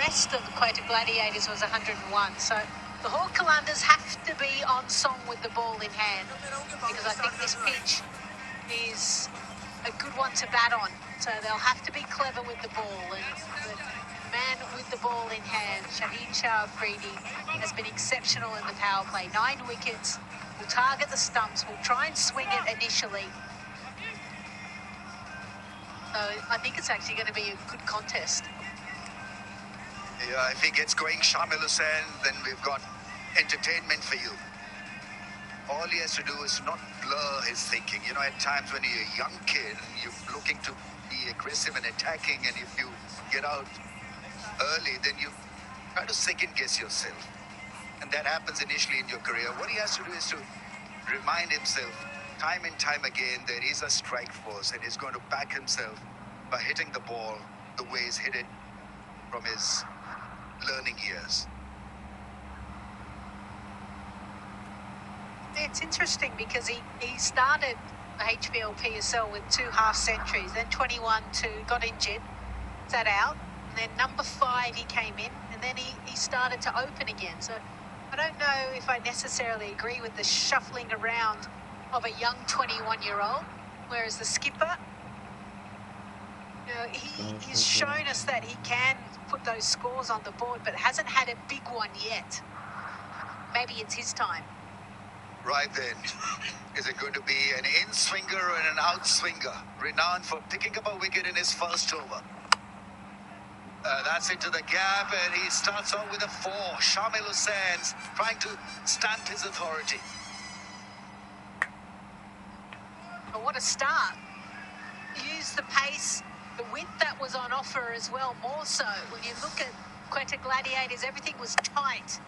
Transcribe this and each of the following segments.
rest of the Quetta Gladiators was 101. So the Lahore Qalandars have to be on song with the ball in hand, because I think this pitch is a good one to bat on. So they'll have to be clever with the ball. And the man with the ball in hand, Shaheen Shah Afridi, has been exceptional in the power play. 9 wickets, will target the stumps, will try and swing it initially. So I think it's actually going to be a good contest. Yeah, if he gets going, Shamil Hussain, then we've got entertainment for you. All he has to do is not blur his thinking. You know, at times when you're a young kid and you're looking to be aggressive and attacking, and if you get out early, then you try to second guess yourself. And that happens initially in your career. What he has to do is to remind himself time and time again there is a strike force, and he's going to back himself by hitting the ball the way he's hit it from his learning years. It's interesting because he started the HBL PSL with 2 half centuries, then 21-2, got injured, sat out, and then number 5 he came in, and then he started to open again. So I don't know if I necessarily agree with the shuffling around of a young 21-year-old, whereas the skipper, you know, he's shown us that he can put those scores on the board, but hasn't had a big one yet. Maybe it's his time. Right then, is it going to be an in-swinger and an out-swinger? Renowned for picking up a wicket in his first over. That's into the gap, and he starts off with a 4. Shamil Hussain's trying to stamp his authority. But what a start. Use the pace, the width that was on offer as well, more so. When you look at Quetta Gladiators, everything was tight.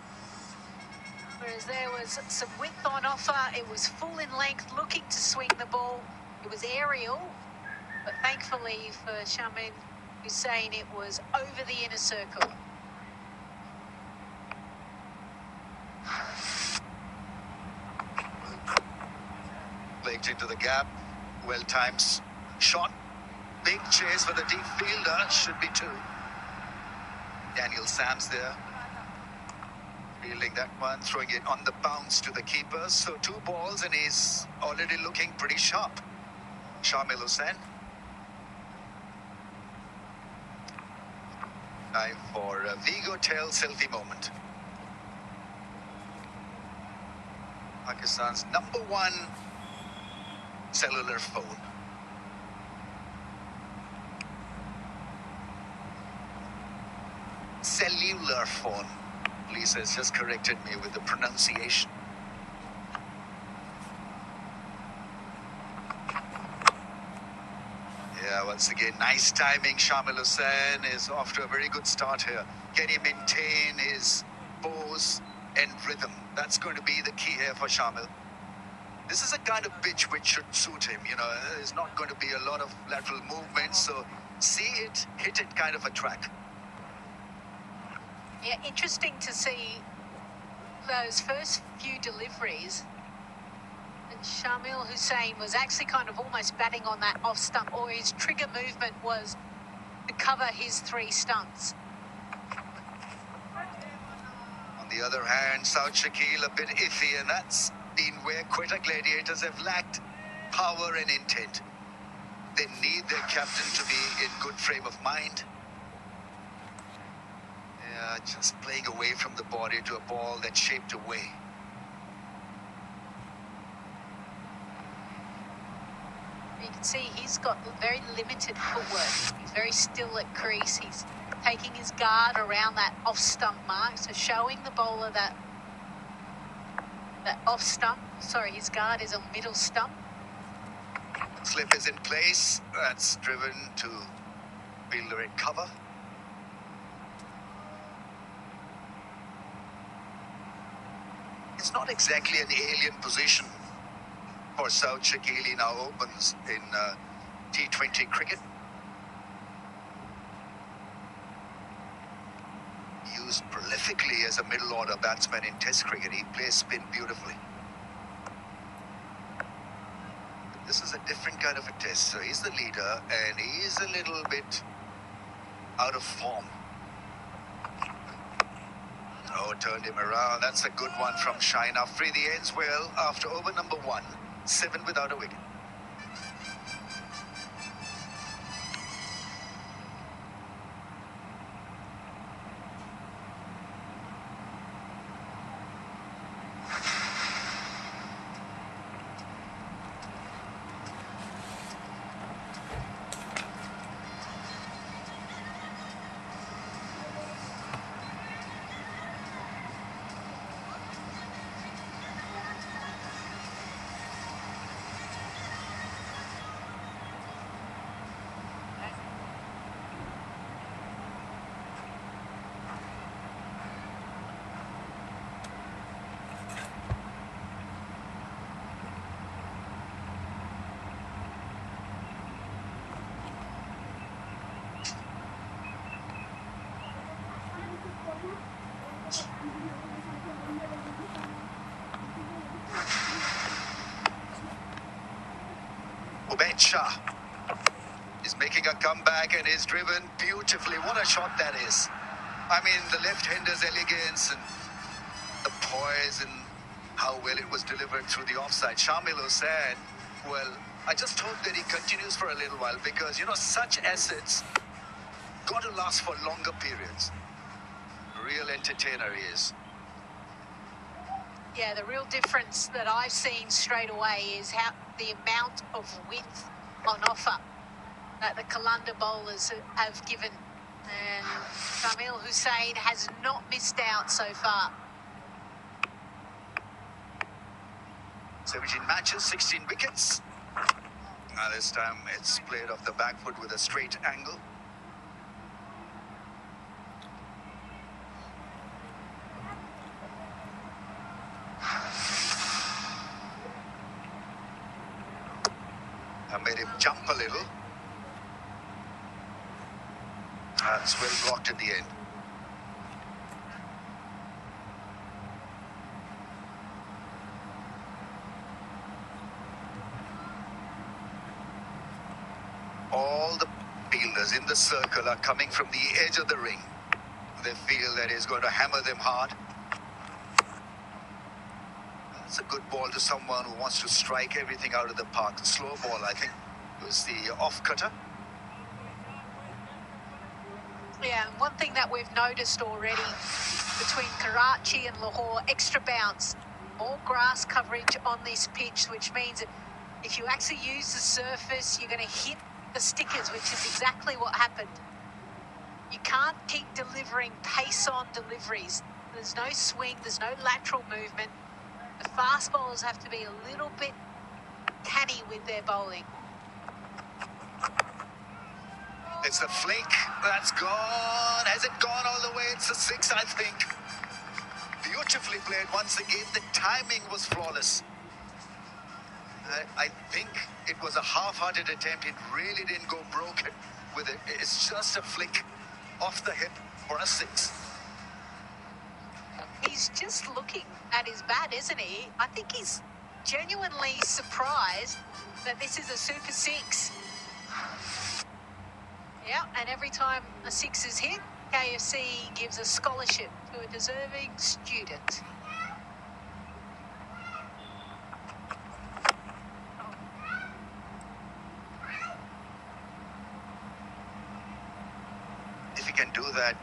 Whereas there was some width on offer, it was full in length, looking to swing the ball. It was aerial, but thankfully for Shamil Hussain, it was over the inner circle. Flaked into the gap, well-timed shot. Big chase for the deep fielder, should be 2. Daniel Sams there. Fielding that one, throwing it on the bounce to the keeper. So 2 balls and he's already looking pretty sharp. Shamil Hussain. Time for a Vigo Tail selfie moment. Pakistan's #1 cellular phone. Cellular phone. Lisa has just corrected me with the pronunciation. Yeah, once again, nice timing. Shamil Hussain is off to a very good start here. Can he maintain his pose and rhythm? That's going to be the key here for Shamil. This is a kind of pitch which should suit him. You know, there's not going to be a lot of lateral movement, so see it, hit it kind of a track. Yeah, interesting to see those first few deliveries. And Shamil Hussain was actually kind of almost batting on that off stump, or his trigger movement was to cover his 3 stumps. On the other hand, South Shakil a bit iffy, and that's been where Quetta Gladiators have lacked power and intent. They need their captain to be in good frame of mind. Just playing away from the body to a ball that's shaped away. You can see he's got very limited footwork. He's very still at crease. He's taking his guard around that off-stump mark, so showing the bowler that off-stump. Sorry, his guard is on middle stump. Slip is in place. That's driven to fielder in cover. It's not exactly an alien position for South Shakil. He now opens in T20 cricket. Used prolifically as a middle order batsman in Test cricket. He plays spin beautifully. This is a different kind of a test. So he's the leader and he's a little bit out of form. Oh, turned him around. That's a good one from Shine Afridi. Ends well after over number 1. 7 without a wicket. Shah is making a comeback and is driven beautifully. What a shot that is. I mean, the left-hander's elegance and the poise and how well it was delivered through the offside. Shamil Hussain, well, I just hope that he continues for a little while because, you know, such assets got to last for longer periods. Real entertainer he is. Yeah, the real difference that I've seen straight away is how the amount of width on offer that the Qalandar bowlers have given. And Shamil Hussain has not missed out so far. 17 matches, 16 wickets. Now this time it's played off the back foot with a straight angle. I made him jump a little. That's well blocked at the end. All the fielders in the circle are coming from the edge of the ring. They feel that he's going to hammer them hard. It's a good ball to someone who wants to strike everything out of the park. The slow ball, I think, was the off-cutter. Yeah, and one thing that we've noticed already between Karachi and Lahore, extra bounce, more grass coverage on this pitch, which means that if you actually use the surface, you're going to hit the stickers, which is exactly what happened. You can't keep delivering pace-on deliveries. There's no swing, there's no lateral movement. The fast bowlers have to be a little bit canny with their bowling. It's a flick. That's gone. Has it gone all the way? It's a 6, I think. Beautifully played once again. The timing was flawless. I think it was a half-hearted attempt. It really didn't go broken with it. It's just a flick off the hip for a 6. He's just looking at his bat, isn't he? I think he's genuinely surprised that this is a super 6. Yeah, and every time a 6 is hit, KFC gives a scholarship to a deserving student. If he can do that,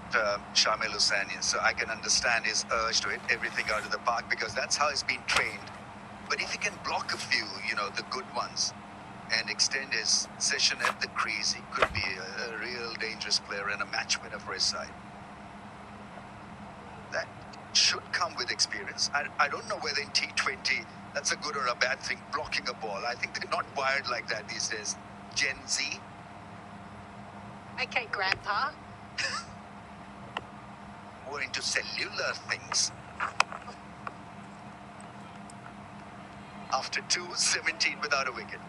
Shamil Hussain, so I can understand his urge to hit everything out of the park because that's how he's been trained. But if he can block a few, you know, the good ones, and extend his session at the crease, he could be a real dangerous player and a match winner for his side. That should come with experience. I don't know whether in T20 that's a good or a bad thing, blocking a ball. I think they're not wired like that these days. Gen Z. Okay, Grandpa. More into cellular things. After 2, 17 without a wicket.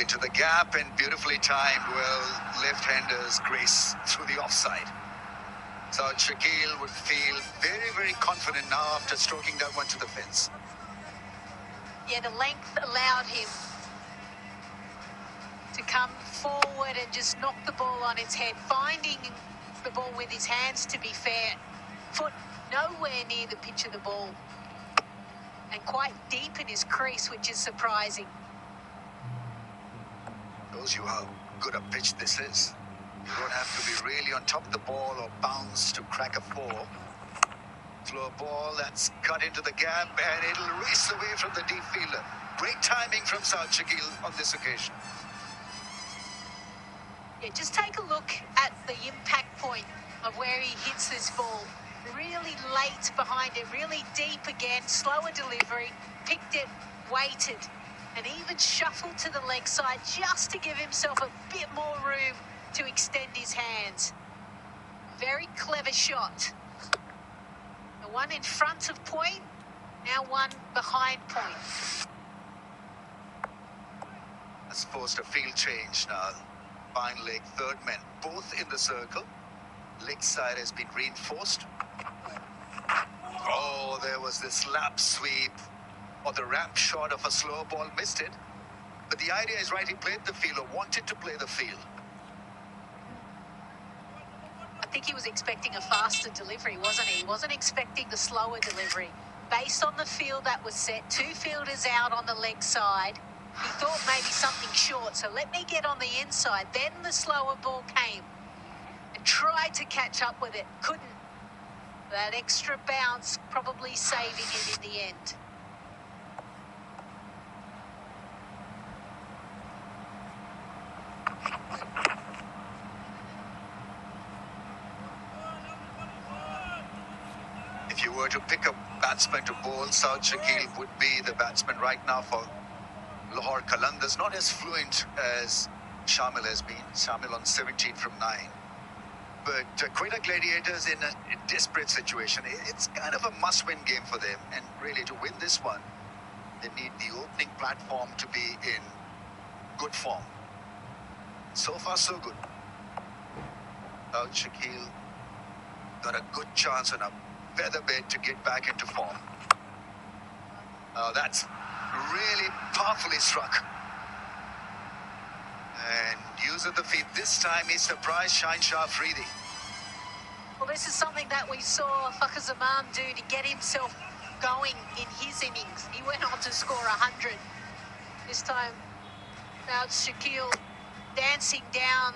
Into the gap and beautifully timed. Well, left-handers grace through the offside. So Shakil would feel very, very confident now after stroking that one to the fence. Yeah, the length allowed him to come forward and just knock the ball on its head, finding the ball with his hands, to be fair. Foot nowhere near the pitch of the ball, and quite deep in his crease, which is surprising. Shows you how good a pitch this is. You don't have to be really on top of the ball or bounce to crack a four. Slow ball that's cut into the gap, and it'll race away from the deep fielder. Great timing from South Shakil on this occasion. Yeah, just take a look at the impact point of where he hits this ball. Really late behind it, really deep again, slower delivery, picked it, waited, and even shuffled to the leg side just to give himself a bit more room to extend his hands. Very clever shot. The one in front of point, now one behind point. Has forced a field change now. Fine leg, third man, both in the circle. Leg side has been reinforced. Oh, there was this lap sweep, or the ramp shot of a slow ball, missed it. But the idea is right, he played the field, or wanted to play the field. I think he was expecting a faster delivery, wasn't he? He wasn't expecting the slower delivery. Based on the field that was set, two fielders out on the leg side, he thought maybe something short, so let me get on the inside. Then the slower ball came and tried to catch up with it. Couldn't. That extra bounce probably saving him in the end. If you were to pick a batsman to bowl, South Shakil would be the batsman right now for Lahore Qalandars. Not as fluent as Shamil has been. Shamil on 17 from 9. But Quetta Gladiators in a desperate situation. It's kind of a must-win game for them. And really, to win this one, they need the opening platform to be in good form. So far, so good. South Shakil got a good chance on a feather bed to get back into form. That's really powerfully struck. And use of the feet. This time he surprised Shine Shah Freedy. Well, this is something that we saw Fakhar Zaman do to get himself going in his innings. He went on to score 100. This time, now it's Shakil dancing down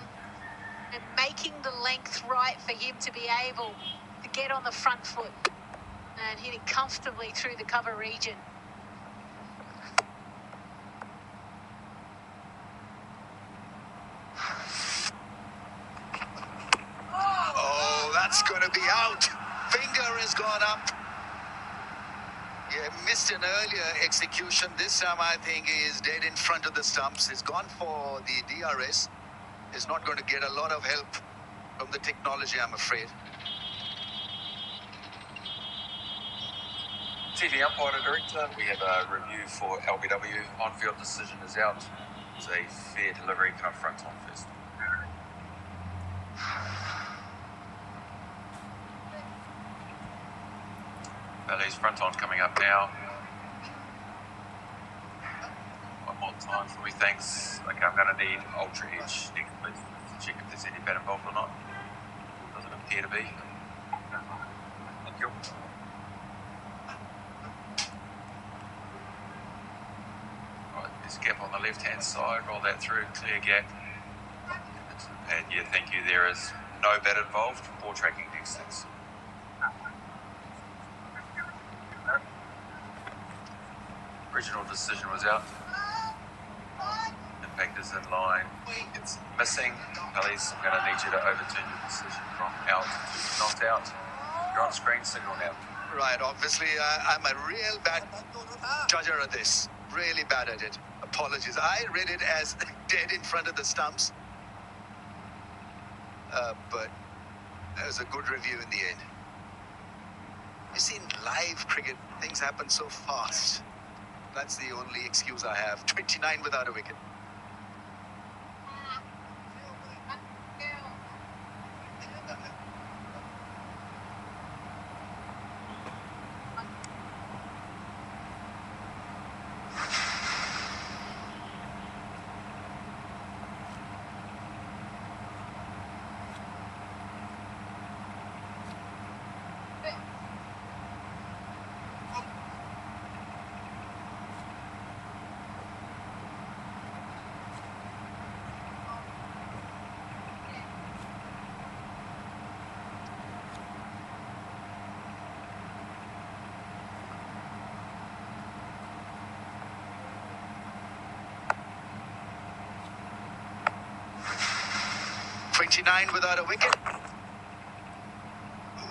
and making the length right for him to be able to get on the front foot and hit it comfortably through the cover region. Oh, that's going to be out. Finger has gone up. Yeah, missed an earlier execution. This time I think he is dead in front of the stumps. He's gone for the DRS. He's not going to get a lot of help from the technology, I'm afraid. TV umpire director, we have a review for LBW. On-field decision is out. It's a fair delivery. Can I front on first? Bally's front on coming up now. One more time for me, thanks. Okay, I'm going to need Ultra Edge next, please, to check if there's any bat involved or not. Doesn't appear to be. Thank you. Right, there's a gap on the left-hand side. Roll that through, clear gap. And yeah, thank you. There is no bat involved. Poor tracking next, thanks. Original decision was out. Impact is in line. It's missing. Alice, I'm going to need you to overturn your decision from out to not out. You're on screen, signal now. Right, obviously I'm a real bad judger at this. Really bad at it. Apologies. I read it as dead in front of the stumps. But it was a good review in the end. You see, in live cricket, things happen so fast. That's the only excuse I have. 29 without a wicket. 29 without a wicket.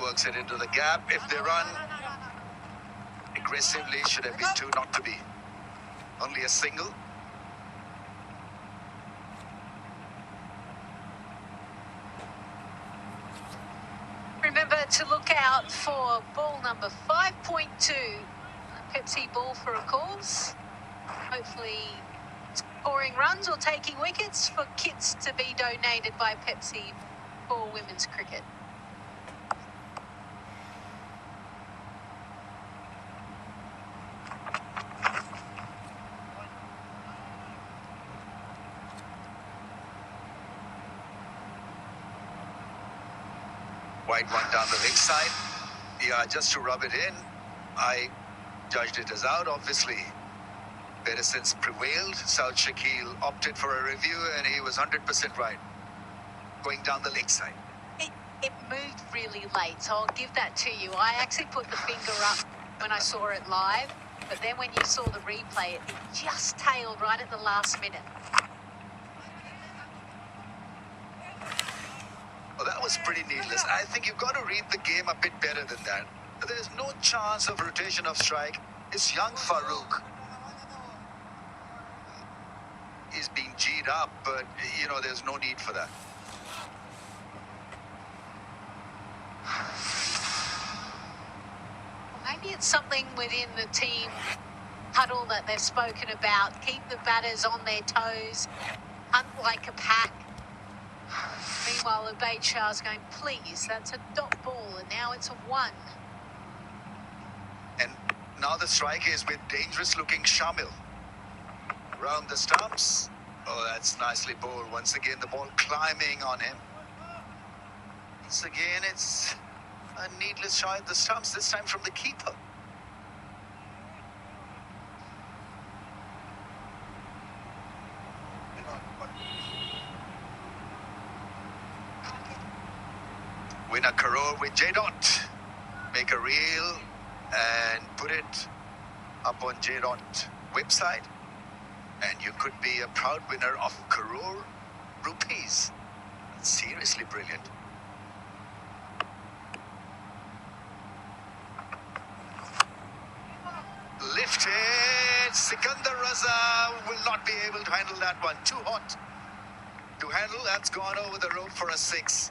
Works it into the gap. If they run aggressively, should have been 2 not to be. Only a single. Remember to look out for ball number 5.2, a Pepsi ball for a cause. Hopefully scoring runs or taking wickets for kits to be donated by Pepsi for women's cricket. Wide one down the leg side. Yeah, just to rub it in, I judged it as out, obviously. Medicines prevailed. South Shakil opted for a review and he was 100% right. Going down the leg side. It moved really late, so I'll give that to you. I actually put the finger up when I saw it live, but then when you saw the replay, it just tailed right at the last minute. Well, that was pretty needless. I think you've got to read the game a bit better than that. There's no chance of rotation of strike. It's young Farouk. He's being G'd up, but, you know, there's no need for that. Maybe it's something within the team huddle that they've spoken about. Keep the batters on their toes, hunt like a pack. Meanwhile, Ubaid Shah's going, please, that's a dot ball, and now it's a 1. And now the strike is with dangerous-looking Shamil. Round the stumps. Oh, that's nicely bowled. Once again, the ball climbing on him. Once again, it's a needless shot at the stumps, this time from the keeper. Win a crore with J-Dot. Make a reel and put it up on J-Dot website. And you could be a proud winner of crore rupees. That's seriously brilliant. Lifted. Sikandar Raza will not be able to handle that one. Too hot to handle. That's gone over the rope for a 6.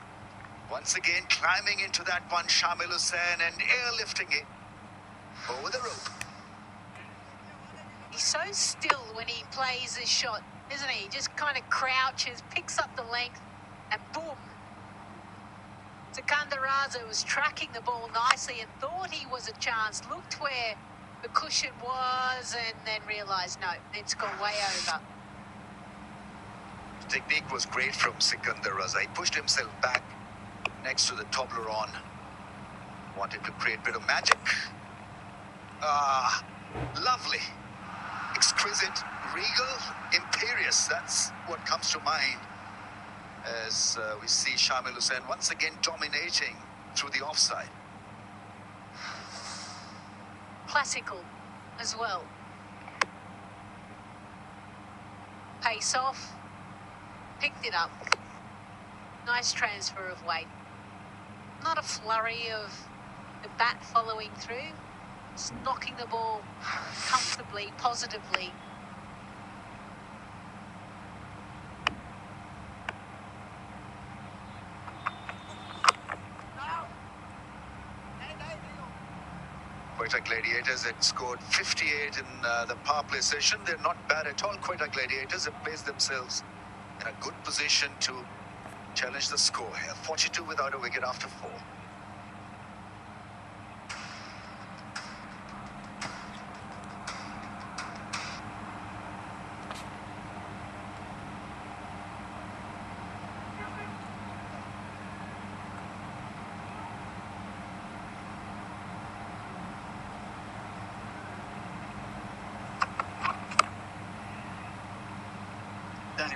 Once again, climbing into that one, Shamil Hussain, and airlifting it over the rope. He's so still when he plays his shot, isn't he? He just kind of crouches, picks up the length, and boom. Sikandar Raza was tracking the ball nicely and thought he was a chance. Looked where the cushion was and then realised, no, it's gone way over. Technique was great from Sikandar Raza. He pushed himself back next to the Toblerone. Wanted to create a bit of magic. Lovely. Exquisite, regal, imperious. That's what comes to mind as we see Shamil Hussain once again dominating through the offside. Classical as well. Pace off. Picked it up. Nice transfer of weight. Not a flurry of the bat following through. Just knocking the ball comfortably, positively. Quetta Gladiators had scored 58 in the power play session. They're not bad at all. Quetta Gladiators have placed themselves in a good position to challenge the score here. 42 without a wicket after 4.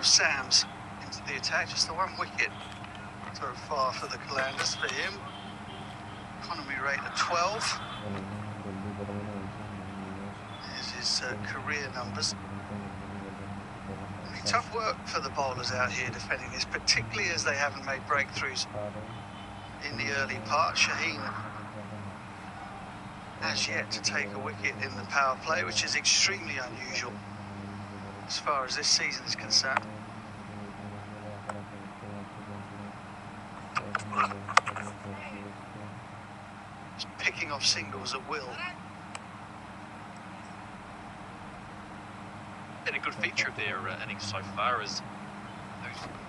Sam's into the attack, just the 1 wicket so far for the Qalandars for him. Economy rate of 12. There's his career numbers. Only Tough work for the bowlers out here defending this, particularly as they haven't made breakthroughs in the early part. Shaheen has yet to take a wicket in the power play, which is extremely unusual as far as this season is concerned. Just picking off singles at will. And a good feature of their innings so far is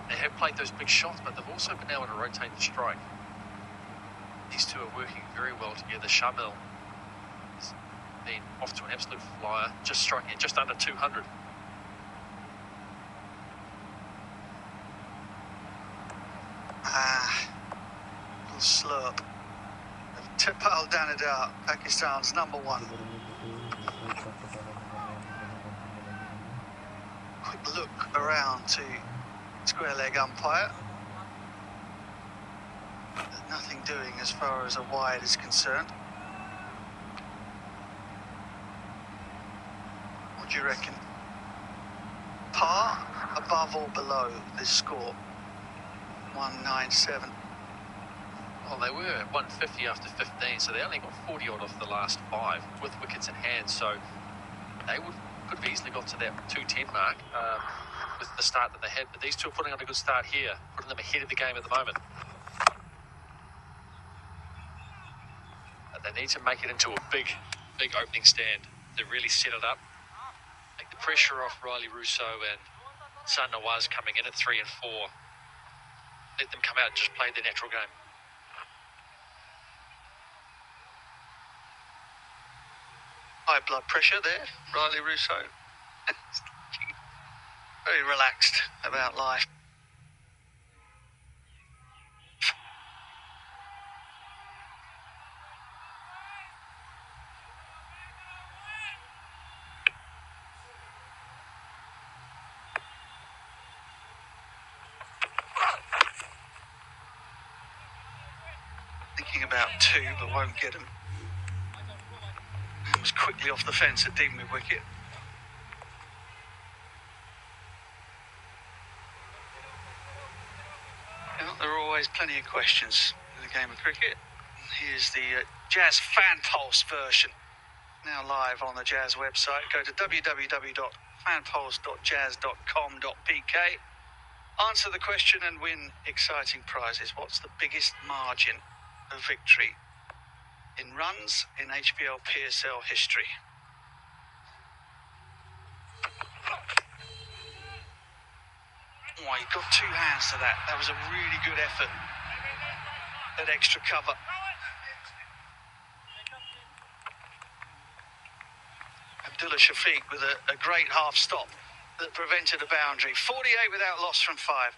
they have played those big shots, but they've also been able to rotate the strike. These two are working very well together. Shamil has been off to an absolute flyer, just striking at just under 200. Little slurp. Tipal Danadar, Pakistan's #1. Quick look around to square leg umpire. There's nothing doing as far as a wide is concerned. What do you reckon? Par, above or below this score? 197. Well, they were at 150 after 15, so they only got 40 odd off the last 5 with wickets in hand. So they could have easily got to that 210 mark with the start that they had. But these two are putting on a good start here, putting them ahead of the game at the moment. But they need to make it into a big opening stand to really set it up. Take the pressure off Riley Russo and San Nawaz coming in at 3 and 4. Let them come out and just play their natural game. High blood pressure there, Riley Russo. Very relaxed about life. Thinking about 2, but won't get him. Was quickly off the fence at deep mid-wicket. Well, there are always plenty of questions in the game of cricket. Here's the Jazz Fan Pulse version, now live on the Jazz website. Go to www.fanpulse.jazz.com.pk. Answer the question and win exciting prizes. What's the biggest margin of victory in runs in HBL PSL history? Oh, he got 2 hands to that. That was a really good effort at extra cover. Abdullah Shafiq with a great half stop that prevented a boundary. 48 without loss from 5.